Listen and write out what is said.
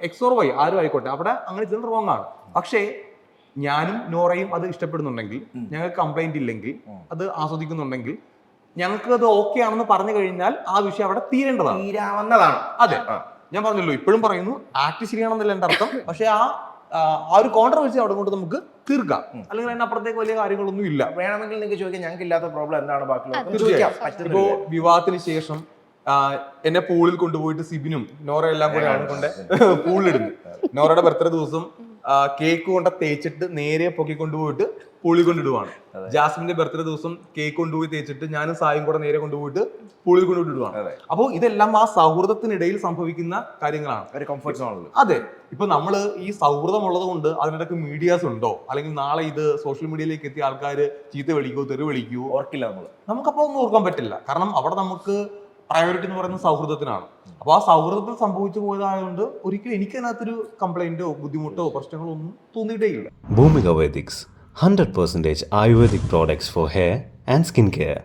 XOR Y ആരും ആയിക്കോട്ടെ, അവിടെ അങ്ങനെ ചെയ്തത് റോങ് ആണ്. പക്ഷേ ഞാനും നോറയും അത് ഇഷ്ടപ്പെടുന്നുണ്ടെങ്കിൽ, ഞങ്ങൾക്ക് കംപ്ലൈന്റ് ഇല്ലെങ്കിൽ, അത് ആസ്വദിക്കുന്നുണ്ടെങ്കിൽ, ഞങ്ങൾക്ക് അത് ഓക്കെ ആണെന്ന് പറഞ്ഞു കഴിഞ്ഞാൽ ആ വിഷയം അവിടെ തീരേണ്ടതാണ്. അതെ, ഞാൻ പറഞ്ഞല്ലോ, ഇപ്പോഴും പറയുന്നു ആക്ട് ശരിയാണെന്നല്ല എന്റെ അർത്ഥം. പക്ഷെ ആ ഒരു കോൺട്രവേഴ്സി അവിടെ കൊണ്ട് നമുക്ക് തീർക്കാം. അല്ലെങ്കിൽ അതിന് അപ്പുറത്തേക്ക് വലിയ കാര്യങ്ങളൊന്നും ഇല്ല. വേണമെങ്കിൽ നിങ്ങൾക്ക് ചോദിക്കാം ഞങ്ങൾക്ക് ഇല്ലാത്ത പ്രോബ്ലം എന്താണ് ബാക്കിയുള്ള. ഇപ്പോ വിവാഹത്തിന് ശേഷം എന്നെ പൂളിൽ കൊണ്ടുപോയിട്ട് സിബിനും നോറ എല്ലാം കൂടെ ആണ് കൊണ്ട് പൂളിലിടുന്നു. നോറയുടെ ബർത്ത്ഡേ ദിവസം കേക്ക് കൊണ്ട് തേച്ചിട്ട് നേരെ പൊക്കി കൊണ്ടുപോയിട്ട് പൂളിൽ കൊണ്ടിടുവാണ്. ജാസ്മിന്റെ ബർത്ത്ഡേ ദിവസം കേക്ക് കൊണ്ടുപോയി തേച്ചിട്ട് ഞാനും സായും കൂടെ നേരെ കൊണ്ടുപോയിട്ട് പൂളിൽ കൊണ്ടുപോയിടുവാണ്. അപ്പോൾ ഇതെല്ലാം ആ സൗഹൃദത്തിനിടയിൽ സംഭവിക്കുന്ന കാര്യങ്ങളാണ്. ഒരു കംഫർട്ട് സോണിൽ. അതെ, ഇപ്പൊ നമ്മള് ഈ സൗഹൃദം ഉള്ളത് കൊണ്ട് അതിനിടയ്ക്ക് മീഡിയാസ് ഉണ്ടോ, അല്ലെങ്കിൽ നാളെ ഇത് സോഷ്യൽ മീഡിയയിലേക്ക് എത്തിയ ആൾക്കാർ ചീത്ത വിളിക്കുവോ തെറി വിളിക്കുവോ ഓർക്കില്ല നമുക്കപ്പോ ഒന്നും ഓർക്കാൻ പറ്റില്ല. കാരണം അവിടെ നമുക്ക് പ്രയോറിറ്റി എന്ന് പറയുന്നത് സൗഹൃദത്തിനാണ്. അപ്പൊ ആ സൗഹൃദത്തിൽ സംഭവിച്ചു പോയതായതുകൊണ്ട് ഒരിക്കലും എനിക്ക് അതിനകത്തൊരു കംപ്ലൈന്റോ ബുദ്ധിമുട്ടോ പ്രശ്നങ്ങളോ ഒന്നും തോന്നിയിട്ടേയില്ല. Bhumika Vedics, 100% Ayurvedic products for hair and skin care.